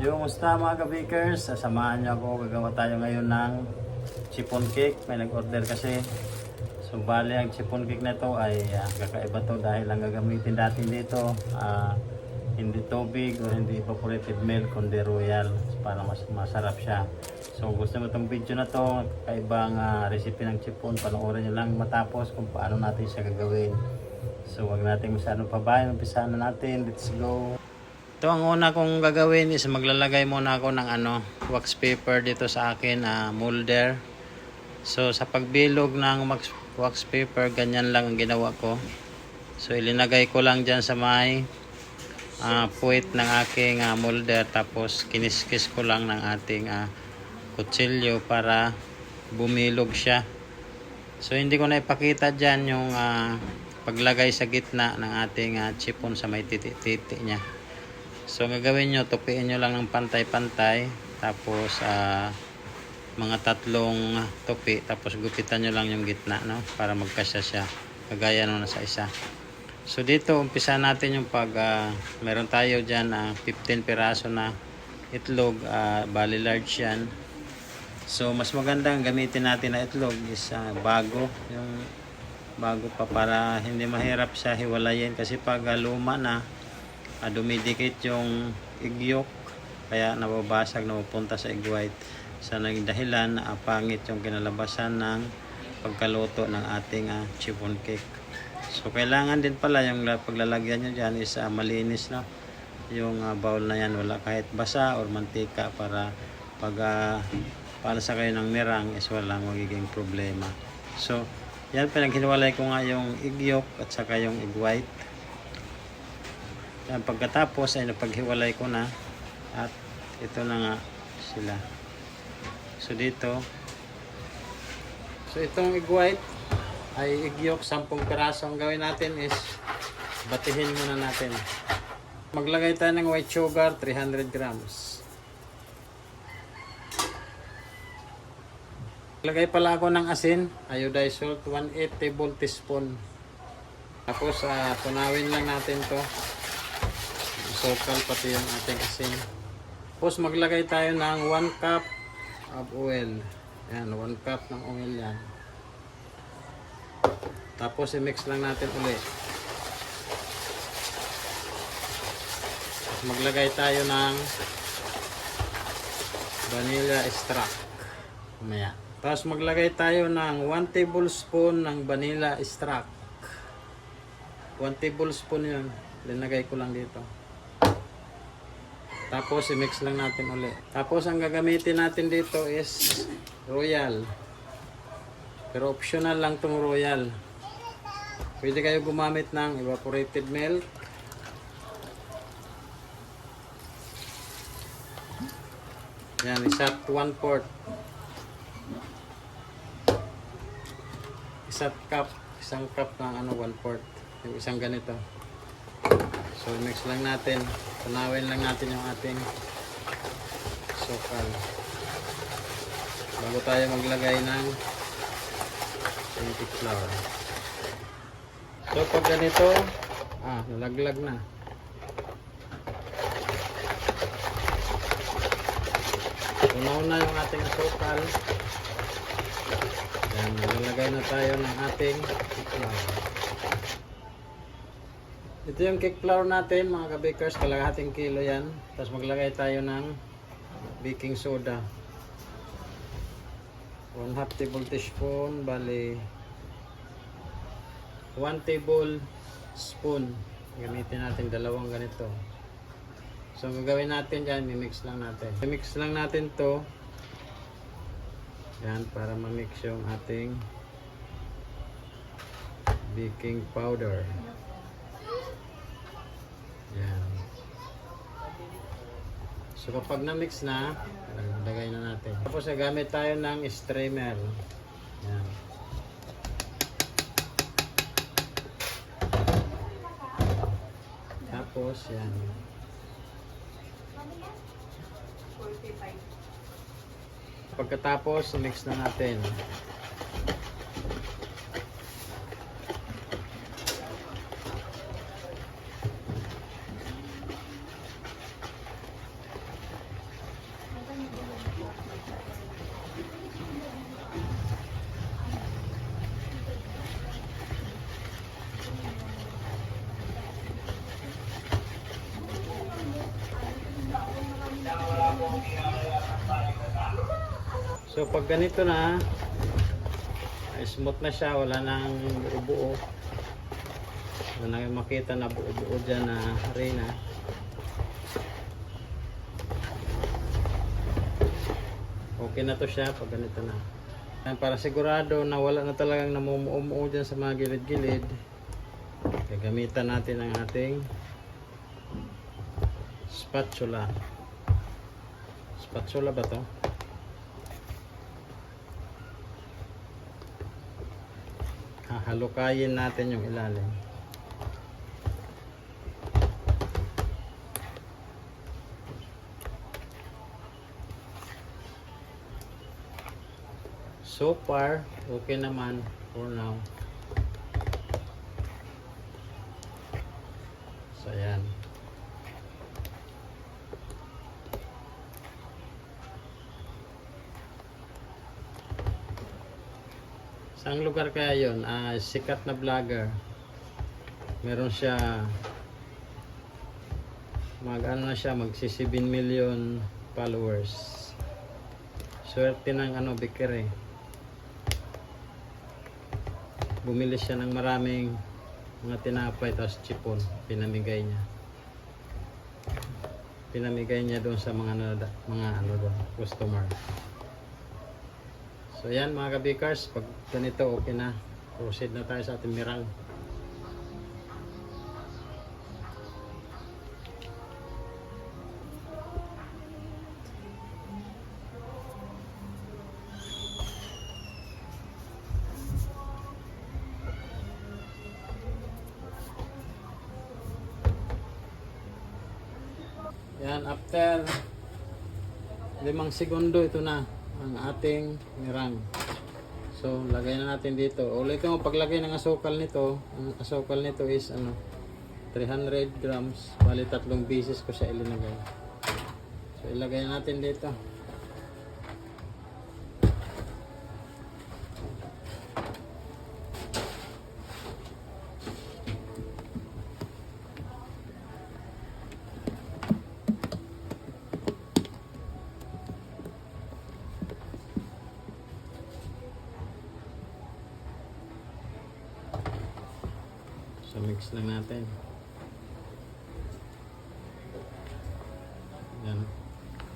Yung musta mga ka-bakers, sasamahan niyo ako. Gagawa tayo ngayon ng chiffon cake. May nag-order kasi. So bali ang chiffon cake na to ay kakaiba to dahil ang gagamitin natin dito hindi tubig o hindi evaporated milk kundi royal para mas masarap siya. So gusto mo itong video na to, kakaibang recipe ng chiffon, panoorin nyo lang matapos kung paano natin siya gagawin. So wag natin masyadong pabayan, umpisahan na natin. Let's go! Ito ang una kong gagawin is maglalagay muna ako ng wax paper dito sa akin, molder. So sa pagbilog ng wax paper, ganyan lang ang ginawa ko. So ilinagay ko lang dyan sa may puwit ng aking molder, tapos kiniskis ko lang ng ating kutsilyo para bumilog siya. So hindi ko na ipakita dyan yung paglagay sa gitna ng ating chiffon sa may titi niya. So gagawin nyo, tupiin nyo lang ng pantay-pantay, tapos mga tatlong tupi, tapos gupitan nyo lang yung gitna, no? Para magkasya siya, kagaya nung nasa isa. So dito umpisa natin yung meron tayo dyan 15 piraso na itlog, bali large yan. So mas magandang gamitin natin na itlog is bago, yung bago pa, para hindi mahirap siya hiwalayin, kasi pag luma na dumidikit yung egg yolk, kaya nababasag, napupunta sa egg white. Sa naging dahilan pangit yung kinalabasan ng pagkaluto ng ating chiffon cake. So kailangan din pala yung paglalagyan nyo dyan is malinis na yung bowl na yan, wala kahit basa or mantika, para pag palasa kayo ng nirang is walang magiging problema. So yan, pinaghiwalay ko nga yung egg yolk at saka yung egg white. Yan, pagkatapos ay napaghiwalay ko na, at ito na nga sila. So dito, so itong egg white ay egg yolk 10 piraso. Ang gawin natin is batihin muna natin. Maglagay tayo ng white sugar 300 grams. Lagay pala ako ng asin, iodized salt 1/8 table teaspoon. Tapos tunawin lang natin to, sokal pati yung ating asin. Tapos maglagay tayo ng 1 cup of oil. Yan, 1 cup ng oil yan. Tapos i-mix lang natin ulit. Tapos maglagay tayo ng vanilla extract. Mamaya. Tapos maglagay tayo ng 1 tablespoon ng vanilla extract. 1 tablespoon yun. Linagay ko lang dito. Tapos i-mix lang natin ulit. Tapos ang gagamitin natin dito is royal. Pero optional lang tong royal. Pwede kayo gumamit ng evaporated milk. Yan, isa't 1/4. Isang cup ng 1/4. Yung isang ganito. So mix lang natin. Tunawin lang natin yung ating sokal bago tayo maglagay ng cake flour. So pag ganito, nalaglag na. Tunaw na yung ating sokal. Yan, nalagay na tayo ng ating cake flour. Ito yung cake flour natin mga ka-bakers, kalahating kilo yan. Tapos maglagay tayo ng baking soda. 1/2 table teaspoon, bali 1 tablespoon. Gamitin natin dalawang ganito. So ang gagawin natin dyan, mimix lang natin. Mimix lang natin to. Yan, para mamix yung ating baking powder. Yan. So kapag na-mix na, lagay na natin. Tapos gagamit tayo ng streamer. Yan. Tapos yan. Pagkatapos, mix na natin. So pag ganito na, ay smooth na siya, wala nang buo-buo. Wala nang makita na buo-buo dyan na harina. Okay na to siya pag ganito na. And para sigurado na wala na talagang namumuo-muo dyan sa mga gilid-gilid, gagamitan natin ang ating spatula. Spatula ba to? Halukayin natin yung ilalim. So far, okay naman for now. So, ayan. Saang lugar kaya yun? Sikat na vlogger. Meron siya ano na siya, magsi 7 million followers. Swerte ng bikir eh. Bumili siya ng maraming mga tinapay tapos chipon, pinamigay niya doon sa mga doon, customer. So yan mga kabikers, pag ganito okay na, proceed na tayo sa ating mirang. Yan, after 5 segundo, ito na ang ating mirang. So, lagay na natin dito. Ulit ko, paglagay ng asukal nito, ang asukal nito is 300 grams. Bali 3 pieces ko siya ilinagay. So, ilagay na natin dito. So mix lang natin. Yan.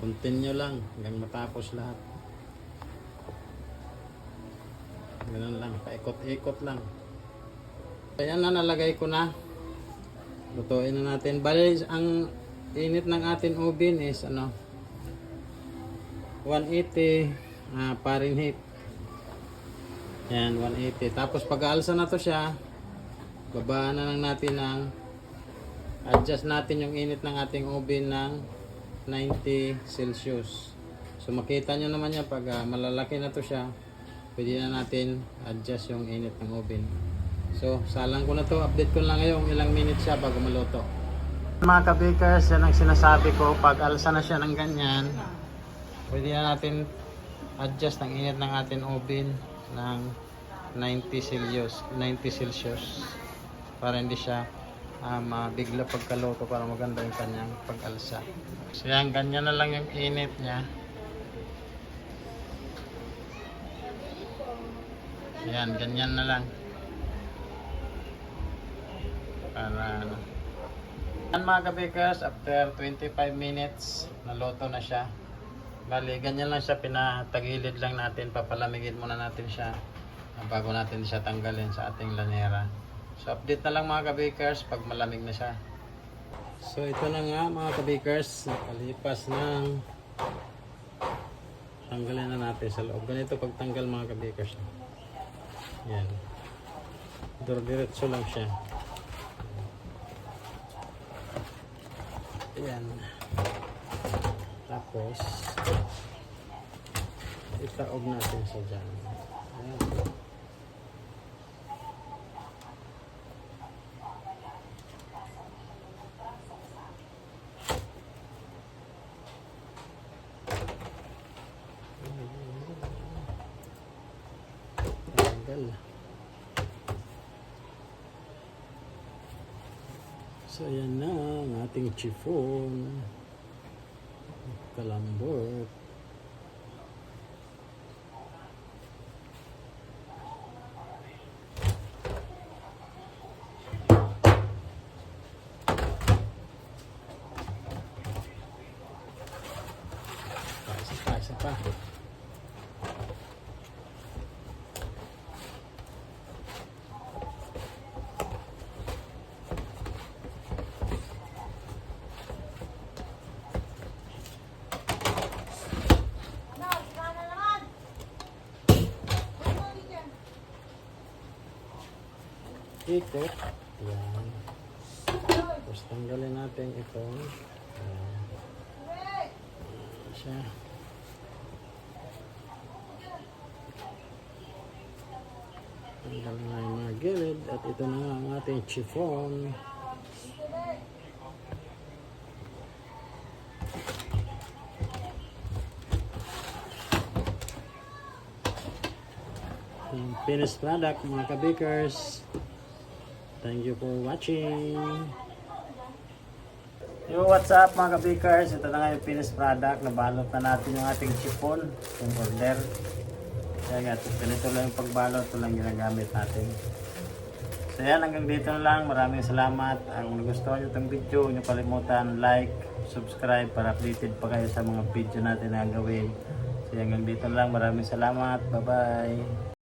Continue lang hanggang matapos lahat. Ganun lang, paikot-ikot lang. Ayan na, nalagay ko na. Lutuin na natin. Bali, ang init ng ating oven is 180 Fahrenheit. Yan, 180. Tapos pag-aalsa na to siya, babaan na lang natin ng adjust natin yung init ng ating oven ng 90 Celsius. So makita nyo naman yan pag malalaki na to siya, pwede na natin adjust yung init ng oven. So salang ko na to, update ko lang ngayon ilang minutes siya bago maluto. Mga kabakers, yan ang sinasabi ko, pag alsa na siya ng ganyan, pwede na natin adjust ang init ng ating oven ng 90 Celsius para hindi siya mabigla pagkaluto, para maganda yung kanyang pag-alsa. So yan, ganyan na lang yung init niya. Yan, ganyan na lang. Para yan mga kabakers, after 25 minutes naluto na siya. Bali, ganyan lang siya, pinatagilid lang natin, papalamigin muna natin siya bago natin siya tanggalin sa ating lanera. So update na lang mga kabakers pag malamig na siya. So ito na nga mga kabakers, nakalipas ng tanggalin na natin sa loob. Ganito pag tanggal mga kabakers. Yan. Diretso lang siya. Yan. Tapos itaob natin sa dyan. Ayan. So ayan na ang ating chiffon, kalambot. ikot. Yan. Tapos tanggalin natin ito. Yan. Yan siya. Tanggalin na yung mga gilid. At ito na ang ating chiffon. Yung finished product mga kabakers. Thank you for watching. Yo, what's up mga kabakers? Ito na nga yung finished product. Nabalot na natin yung ating chiffon, yung order. Kaya nga, ganito lang yung pagbalot. Ito lang ginagamit natin. So yan, hanggang dito na lang. Maraming salamat. Kung nagustuhan nyo itong video, huwag nyo kalimutan like, subscribe para updated pa kayo sa mga video natin na gawin. So hanggang dito na lang. Maraming salamat. Bye-bye.